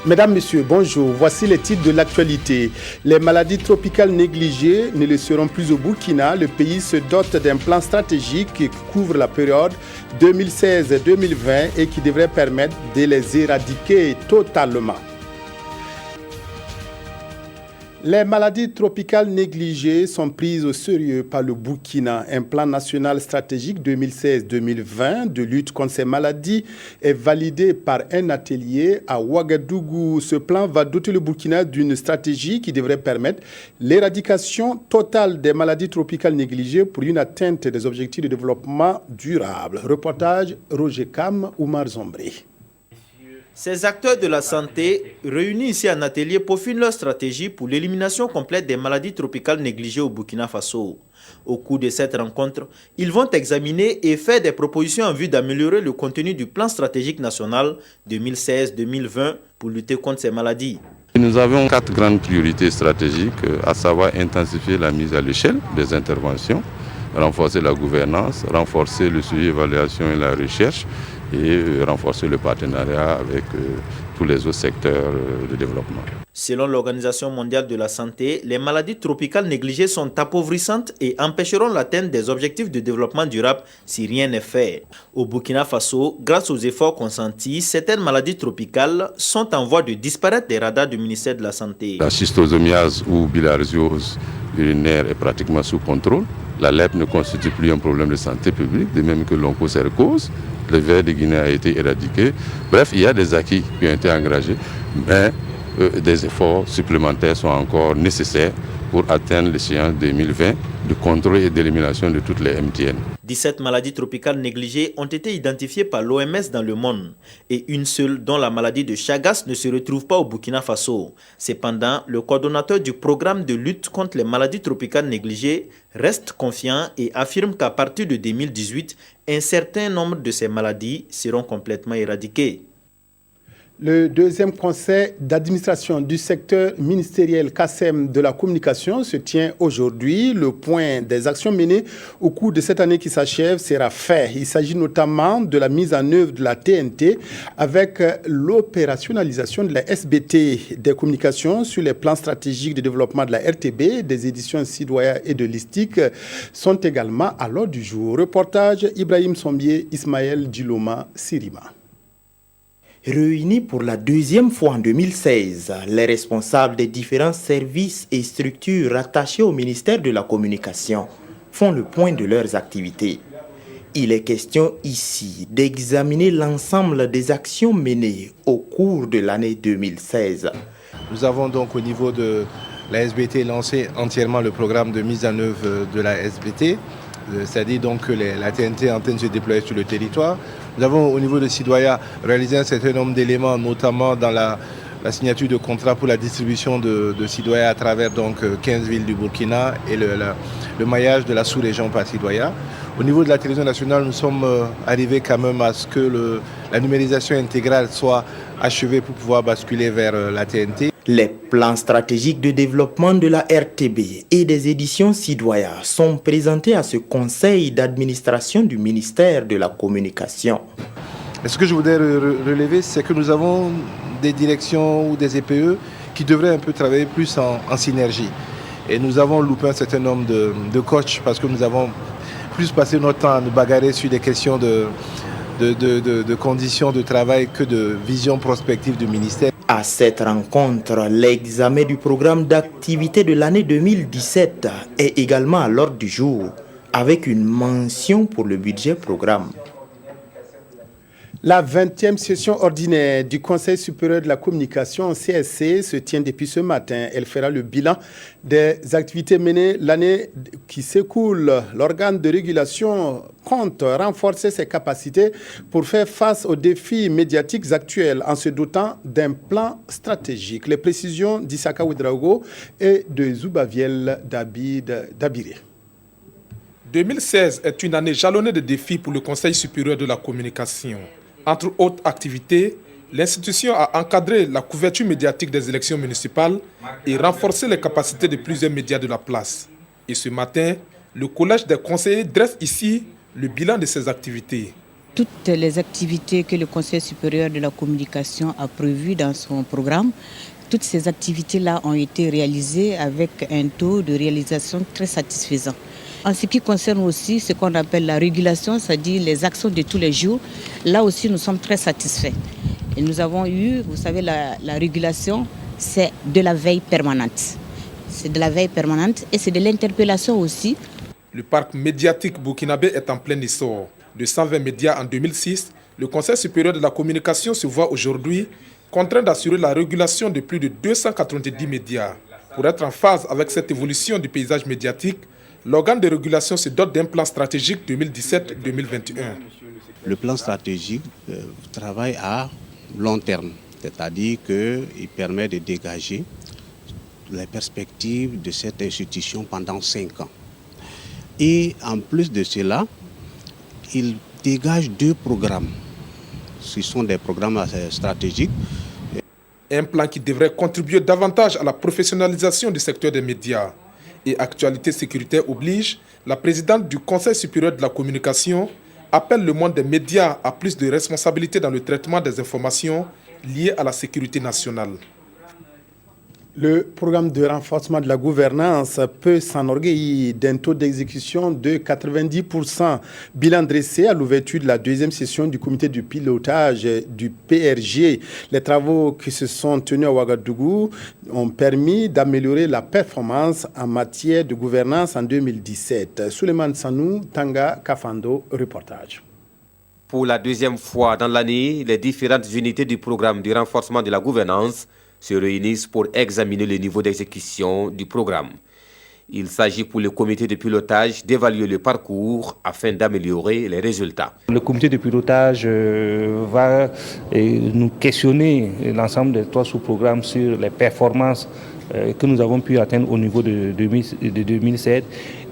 Mesdames, Messieurs, bonjour. Voici les titres de l'actualité. Les maladies tropicales négligées ne le seront plus au Burkina. Le pays se dote d'un plan stratégique qui couvre la période 2016-2020 et qui devrait permettre de les éradiquer totalement. Les maladies tropicales négligées sont prises au sérieux par le Burkina. Un plan national stratégique 2016-2020 de lutte contre ces maladies est validé par un atelier à Ouagadougou. Ce plan va doter le Burkina d'une stratégie qui devrait permettre l'éradication totale des maladies tropicales négligées pour une atteinte des objectifs de développement durable. Reportage Roger Kam, Oumar Zombré. Ces acteurs de la santé, réunis ici en atelier, peaufinent leur stratégie pour l'élimination complète des maladies tropicales négligées au Burkina Faso. Au cours de cette rencontre, ils vont examiner et faire des propositions en vue d'améliorer le contenu du plan stratégique national 2016-2020 pour lutter contre ces maladies. Nous avons 4 grandes priorités stratégiques, à savoir intensifier la mise à l'échelle des interventions, renforcer la gouvernance, renforcer le suivi, l'évaluation et la recherche, et renforcer le partenariat avec tous les autres secteurs de développement. Selon l'Organisation mondiale de la santé, les maladies tropicales négligées sont appauvrissantes et empêcheront l'atteinte des objectifs de développement durable si rien n'est fait. Au Burkina Faso, grâce aux efforts consentis, certaines maladies tropicales sont en voie de disparaître des radars du ministère de la Santé. La schistosomiase ou bilharziose urinaire est pratiquement sous contrôle. La lèpre ne constitue plus un problème de santé publique, de même que l'onchocercose. Le ver de Guinée a été éradiqué. Bref, il y a des acquis qui ont été engagés, mais des efforts supplémentaires sont encore nécessaires pour atteindre l'échéance 2020 de contrôle et d'élimination de toutes les MTN. 17 maladies tropicales négligées ont été identifiées par l'OMS dans le monde et une seule, dont la maladie de Chagas, ne se retrouve pas au Burkina Faso. Cependant, le coordonnateur du programme de lutte contre les maladies tropicales négligées reste confiant et affirme qu'à partir de 2018, un certain nombre de ces maladies seront complètement éradiquées. Le deuxième conseil d'administration du secteur ministériel KASEM de la communication se tient aujourd'hui. Le point des actions menées au cours de cette année qui s'achève sera fait. Il s'agit notamment de la mise en œuvre de la TNT avec l'opérationnalisation de la SBT des communications sur les plans stratégiques de développement de la RTB, des éditions Sidoya et de l'ISTIC sont également à l'ordre du jour. Reportage Ibrahim Sombier, Ismaël Djiloma, Sirima. Réunis pour la deuxième fois en 2016, les responsables des différents services et structures rattachés au ministère de la Communication font le point de leurs activités. Il est question ici d'examiner l'ensemble des actions menées au cours de l'année 2016. Nous avons donc au niveau de la SBT lancé entièrement le programme de mise en œuvre de la SBT, c'est-à-dire donc que la TNT est en train de se déployer sur le territoire. Nous avons au niveau de Sidoya réalisé un certain nombre d'éléments, notamment dans la signature de contrat pour la distribution de Sidoya à travers donc 15 villes du Burkina et le maillage de la sous-région par Sidoya. Au niveau de la télévision nationale, nous sommes arrivés quand même à ce que la numérisation intégrale soit achevée pour pouvoir basculer vers la TNT. Les plans stratégiques de développement de la RTB et des éditions Sidoya sont présentés à ce conseil d'administration du ministère de la Communication. Et ce que je voudrais relever, c'est que nous avons des directions ou des EPE qui devraient un peu travailler plus en synergie. Et nous avons loupé un certain nombre de coachs parce que nous avons plus passé notre temps à nous bagarrer sur des questions de conditions de travail que de vision prospective du ministère. À cette rencontre, l'examen du programme d'activité de l'année 2017 est également à l'ordre du jour, avec une mention pour le budget programme. La 20e session ordinaire du Conseil supérieur de la communication CSC se tient depuis ce matin. Elle fera le bilan des activités menées l'année qui s'écoule. L'organe de régulation compte renforcer ses capacités pour faire face aux défis médiatiques actuels en se dotant d'un plan stratégique. Les précisions d'Issaka Ouedraogo et de Zoubaviel Dabiré. 2016 est une année jalonnée de défis pour le Conseil supérieur de la communication. Entre autres activités, l'institution a encadré la couverture médiatique des élections municipales et renforcé les capacités de plusieurs médias de la place. Et ce matin, le Collège des conseillers dresse ici le bilan de ces activités. toutes les activités que le Conseil supérieur de la communication a prévues dans son programme. Toutes ces activités-là ont été réalisées avec un taux de réalisation très satisfaisant. En ce qui concerne aussi ce qu'on appelle la régulation, c'est-à-dire les actions de tous les jours, là aussi nous sommes très satisfaits. Et nous avons eu, vous savez, la régulation, c'est de la veille permanente. C'est de la veille permanente et c'est de l'interpellation aussi. Le parc médiatique burkinabé est en plein essor. De 120 médias en 2006, le Conseil supérieur de la communication se voit aujourd'hui contraint d'assurer la régulation de plus de 290 médias. Pour être en phase avec cette évolution du paysage médiatique, l'organe de régulation se dote d'un plan stratégique 2017-2021. Le plan stratégique travaille à long terme, c'est-à-dire qu'il permet de dégager les perspectives de cette institution pendant 5 ans. Et en plus de cela, il dégage 2 programmes. Ce sont des programmes stratégiques. Un plan qui devrait contribuer davantage à la professionnalisation du secteur des médias. Et actualité sécuritaire oblige, la présidente du Conseil supérieur de la communication appelle le monde des médias à plus de responsabilité dans le traitement des informations liées à la sécurité nationale. Le programme de renforcement de la gouvernance peut s'enorgueillir d'un taux d'exécution de 90%. Bilan dressé à l'ouverture de la 2e session du comité de pilotage du PRG. Les travaux qui se sont tenus à Ouagadougou ont permis d'améliorer la performance en matière de gouvernance en 2017. Souleymane Sanou, Tanga Kafando, reportage. Pour la 2e fois dans l'année, les différentes unités du programme de renforcement de la gouvernance se réunissent pour examiner le niveau d'exécution du programme. Il s'agit pour le comité de pilotage d'évaluer le parcours afin d'améliorer les résultats. Le comité de pilotage va nous questionner l'ensemble des 3 sous-programmes sur les performances que nous avons pu atteindre au niveau de 2007,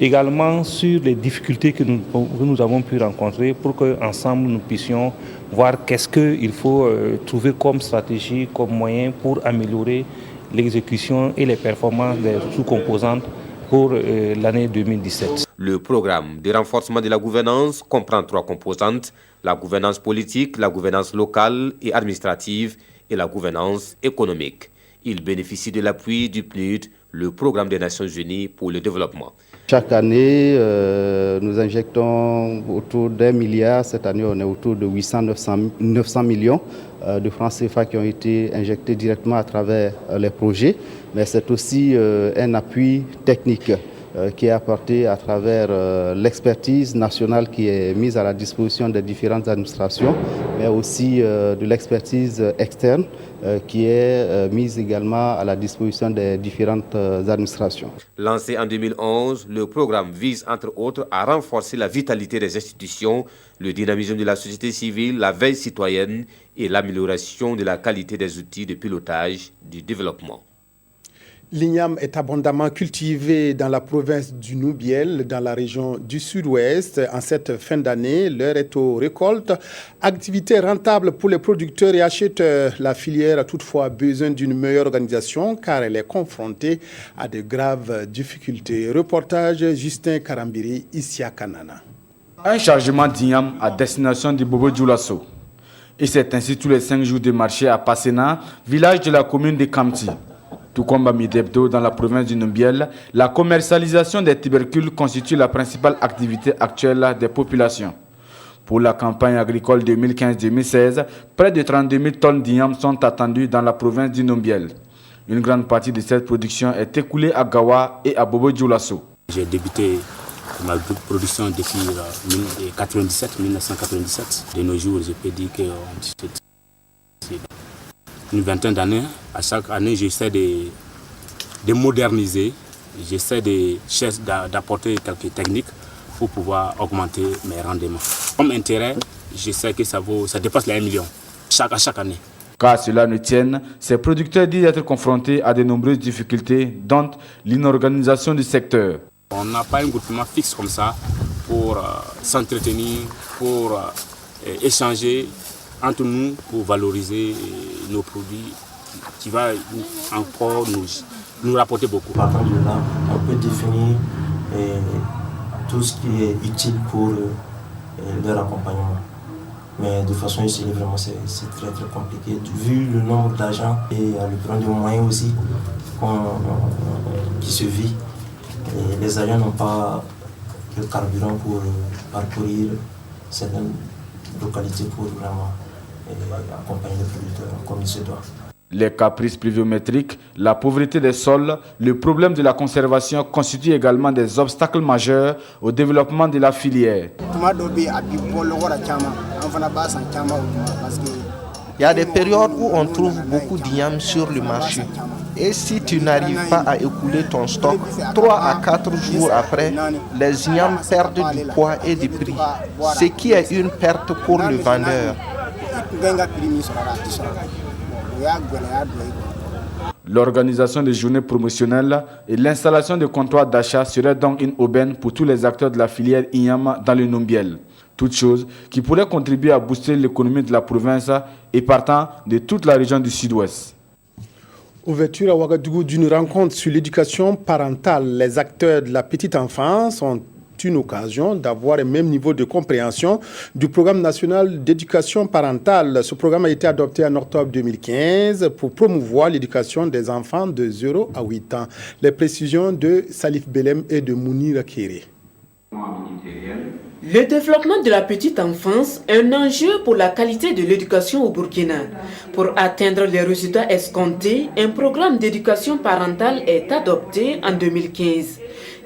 également sur les difficultés que nous avons pu rencontrer pour qu'ensemble nous puissions voir qu'est-ce qu'il faut trouver comme stratégie, comme moyen pour améliorer l'exécution et les performances des sous-composantes pour l'année 2017. Le programme de renforcement de la gouvernance comprend 3 composantes, la gouvernance politique, la gouvernance locale et administrative et la gouvernance économique. Il bénéficie de l'appui du PNUD, le programme des Nations Unies pour le développement. Chaque année, nous injectons autour d'1 milliard. Cette année, on est autour de 900 millions de francs CFA qui ont été injectés directement à travers les projets. Mais c'est aussi un appui technique qui est apporté à travers l'expertise nationale qui est mise à la disposition des différentes administrations, mais aussi de l'expertise externe qui est mise également à la disposition des différentes administrations. Lancé en 2011, le programme vise entre autres à renforcer la vitalité des institutions, le dynamisme de la société civile, la veille citoyenne et l'amélioration de la qualité des outils de pilotage du développement. L'igname est abondamment cultivé dans la province du Noubiel, dans la région du Sud-Ouest. En cette fin d'année, l'heure est aux récoltes. Activité rentable pour les producteurs et acheteurs. La filière a toutefois besoin d'une meilleure organisation car elle est confrontée à de graves difficultés. Reportage Justin Karambiri, ici à Kanana. Un chargement d'igname à destination de Bobo Dioulasso. Et c'est ainsi tous les 5 jours de marché à Passena, village de la commune de Kamti. Tout comme à Midebdo dans la province du Numbiel, la commercialisation des tubercules constitue la principale activité actuelle des populations. Pour la campagne agricole 2015-2016, près de 32 000 tonnes d'igname sont attendues dans la province du Numbiel. Une grande partie de cette production est écoulée à Gawa et à Bobo Dioulasso. J'ai débuté ma production depuis 1997. De nos jours, je peux dire que c'est une vingtaine d'années. À chaque année, j'essaie de moderniser, j'essaie d'apporter quelques techniques pour pouvoir augmenter mes rendements. Comme intérêt, je sais que ça dépasse les 1 million à chaque année. Car cela ne tienne, ces producteurs disent être confrontés à de nombreuses difficultés, dont l'inorganisation du secteur. On n'a pas un groupement fixe comme ça pour s'entretenir, pour échanger entre nous, pour valoriser nos produits qui va encore nous rapporter beaucoup. À partir de là, on peut définir tout ce qui est utile pour leur accompagnement. Mais de façon isolée, vraiment, c'est très très compliqué. Vu le nombre d'agents et le problème de moyens aussi qui se vit, et les agents n'ont pas le carburant pour parcourir certaines localités pour vraiment accompagner les producteurs comme il se doit. Les caprices pluviométriques, la pauvreté des sols, le problème de la conservation constituent également des obstacles majeurs au développement de la filière. Il y a des périodes où on trouve beaucoup d'igname sur le marché. Et si tu n'arrives pas à écouler ton stock, 3 à 4 jours après, les ignames perdent du poids et du prix, ce qui est une perte pour le vendeur. L'organisation des journées promotionnelles et l'installation de comptoirs d'achat serait donc une aubaine pour tous les acteurs de la filière igname dans le Numbiel. Toute chose qui pourrait contribuer à booster l'économie de la province et partant de toute la région du Sud-Ouest. Ouverture à Ouagadougou d'une rencontre sur l'éducation parentale. Les acteurs de la petite enfance ont une occasion d'avoir un même niveau de compréhension du programme national d'éducation parentale. Ce programme a été adopté en octobre 2015 pour promouvoir l'éducation des enfants de 0 à 8 ans. Les précisions de Salif Belem et de Mounir Kéré. Le développement de la petite enfance est un enjeu pour la qualité de l'éducation au Burkina. Pour atteindre les résultats escomptés, un programme d'éducation parentale est adopté en 2015.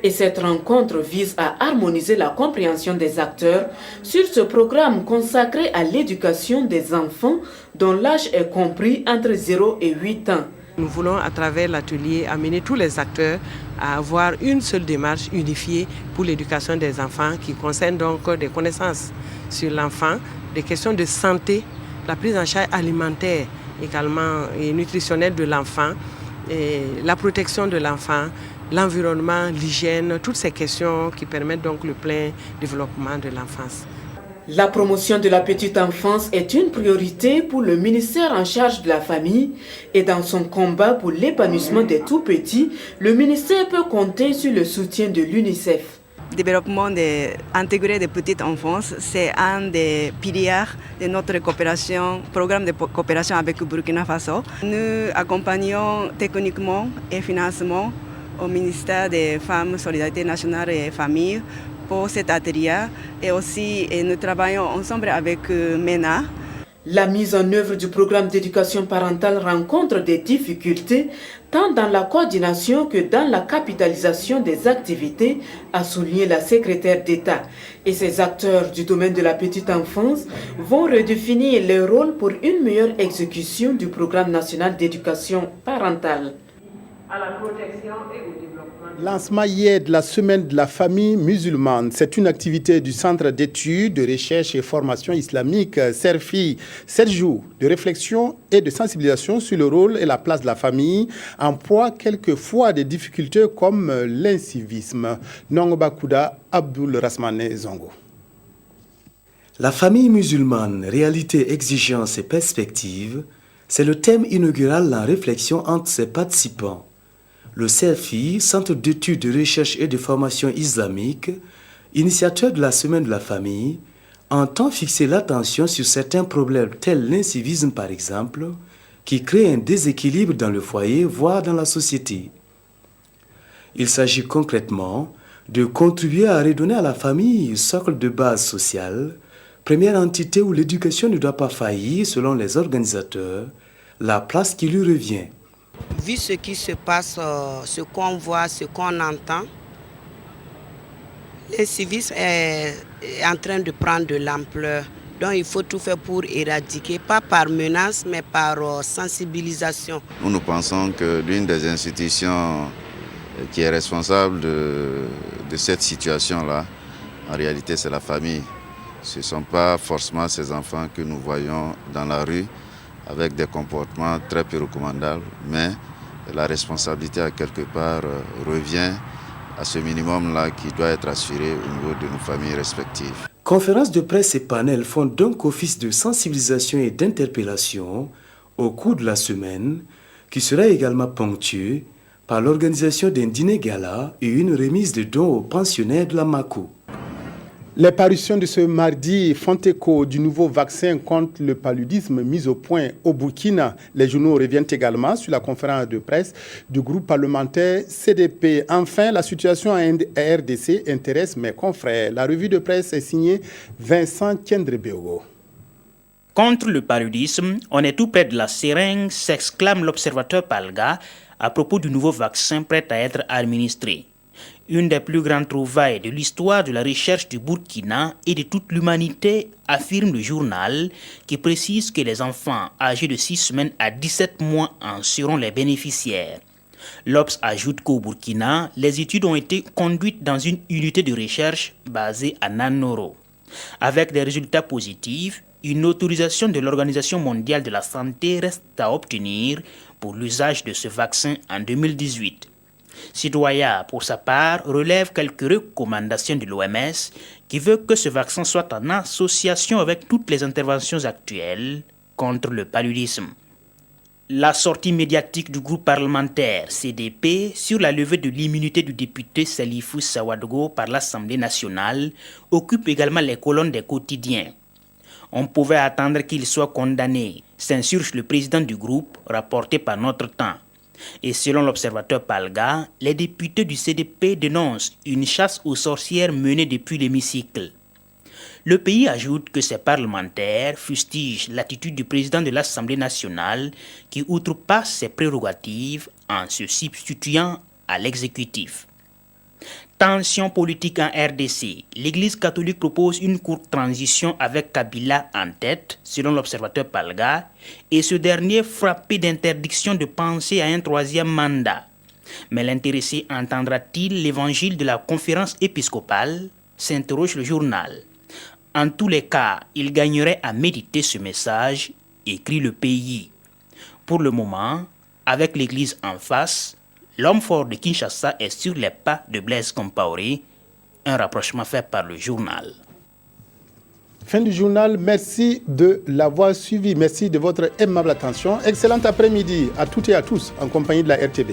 Et cette rencontre vise à harmoniser la compréhension des acteurs sur ce programme consacré à l'éducation des enfants dont l'âge est compris entre 0 et 8 ans. Nous voulons, à travers l'atelier, amener tous les acteurs à avoir une seule démarche unifiée pour l'éducation des enfants qui concerne donc des connaissances sur l'enfant, des questions de santé, la prise en charge alimentaire également et nutritionnelle de l'enfant, et la protection de l'enfant, l'environnement, l'hygiène, toutes ces questions qui permettent donc le plein développement de l'enfance. La promotion de la petite enfance est une priorité pour le ministère en charge de la famille et dans son combat pour l'épanouissement des tout-petits, le ministère peut compter sur le soutien de l'UNICEF. Le développement intégré de petite enfance, c'est un des piliers de notre coopération, programme de coopération avec le Burkina Faso. Nous accompagnons techniquement et financièrement au ministère des Femmes, Solidarité nationale et Famille pour cet atelier et aussi nous travaillons ensemble avec MENA. La mise en œuvre du programme d'éducation parentale rencontre des difficultés tant dans la coordination que dans la capitalisation des activités, a souligné la secrétaire d'État. Et ces acteurs du domaine de la petite enfance vont redéfinir leur rôle pour une meilleure exécution du programme national d'éducation parentale. À la protection et au développement. Lancement hier de la semaine de la famille musulmane. C'est une activité du Centre d'études, de recherche et formation islamique CERFI. 7 jours de réflexion et de sensibilisation sur le rôle et la place de la famille en proie quelquefois à des difficultés comme l'incivisme. Nongoba Kouda, Abdul Rasmane Zongo. La famille musulmane, réalité, exigence et perspective, c'est le thème inaugural de la réflexion entre ses participants. Le CERFI, Centre d'études, de recherche et de formation islamique, initiateur de la Semaine de la famille, entend fixer l'attention sur certains problèmes tels l'incivisme par exemple, qui crée un déséquilibre dans le foyer, voire dans la société. Il s'agit concrètement de contribuer à redonner à la famille, socle de base sociale, première entité où l'éducation ne doit pas faillir selon les organisateurs, la place qui lui revient. Vu ce qui se passe, ce qu'on voit, ce qu'on entend, l'incivisme est en train de prendre de l'ampleur. Donc il faut tout faire pour éradiquer, pas par menace, mais par sensibilisation. Nous pensons que l'une des institutions qui est responsable de cette situation-là, en réalité c'est la famille. Ce ne sont pas forcément ces enfants que nous voyons dans la rue avec des comportements très peu recommandables, mais la responsabilité à quelque part revient à ce minimum-là qui doit être assuré au niveau de nos familles respectives. Conférences de presse et panels font donc office de sensibilisation et d'interpellation au cours de la semaine, qui sera également ponctuée par l'organisation d'un dîner gala et une remise de dons aux pensionnaires de la MACO. Les parutions de ce mardi font écho du nouveau vaccin contre le paludisme mis au point au Burkina. Les journaux reviennent également sur la conférence de presse du groupe parlementaire CDP. Enfin, la situation à RDC intéresse mes confrères. La revue de presse est signée Vincent Tiendrebeogo. Contre le paludisme, on est tout près de la seringue, s'exclame l'observateur Palga à propos du nouveau vaccin prêt à être administré. Une des plus grandes trouvailles de l'histoire de la recherche du Burkina et de toute l'humanité, affirme le journal, qui précise que les enfants âgés de 6 semaines à 17 mois en seront les bénéficiaires. L'Obs ajoute qu'au Burkina, les études ont été conduites dans une unité de recherche basée à Nanoro. Avec des résultats positifs, une autorisation de l'Organisation mondiale de la santé reste à obtenir pour l'usage de ce vaccin en 2018. Citoya, pour sa part, relève quelques recommandations de l'OMS qui veut que ce vaccin soit en association avec toutes les interventions actuelles contre le paludisme. La sortie médiatique du groupe parlementaire CDP sur la levée de l'immunité du député Salifou Sawadogo par l'Assemblée nationale occupe également les colonnes des quotidiens. On pouvait attendre qu'il soit condamné, s'insurge le président du groupe, rapporté par Notre Temps. Et selon l'observateur Palga, les députés du CDP dénoncent une chasse aux sorcières menée depuis l'hémicycle. Le pays ajoute que ses parlementaires fustigent l'attitude du président de l'Assemblée nationale qui outrepasse ses prérogatives en se substituant à l'exécutif. Tension politique en RDC. L'Église catholique propose une courte transition avec Kabila en tête, selon l'observateur Palga, et ce dernier frappé d'interdiction de penser à un 3e mandat. Mais l'intéressé entendra-t-il l'évangile de la conférence épiscopale, s'interroge le journal. En tous les cas, il gagnerait à méditer ce message, écrit le pays. Pour le moment, avec l'Église en face, l'homme fort de Kinshasa est sur les pas de Blaise Compaoré, un rapprochement fait par le journal. Fin du journal, merci de l'avoir suivi, merci de votre aimable attention. Excellent après-midi à toutes et à tous en compagnie de la RTB.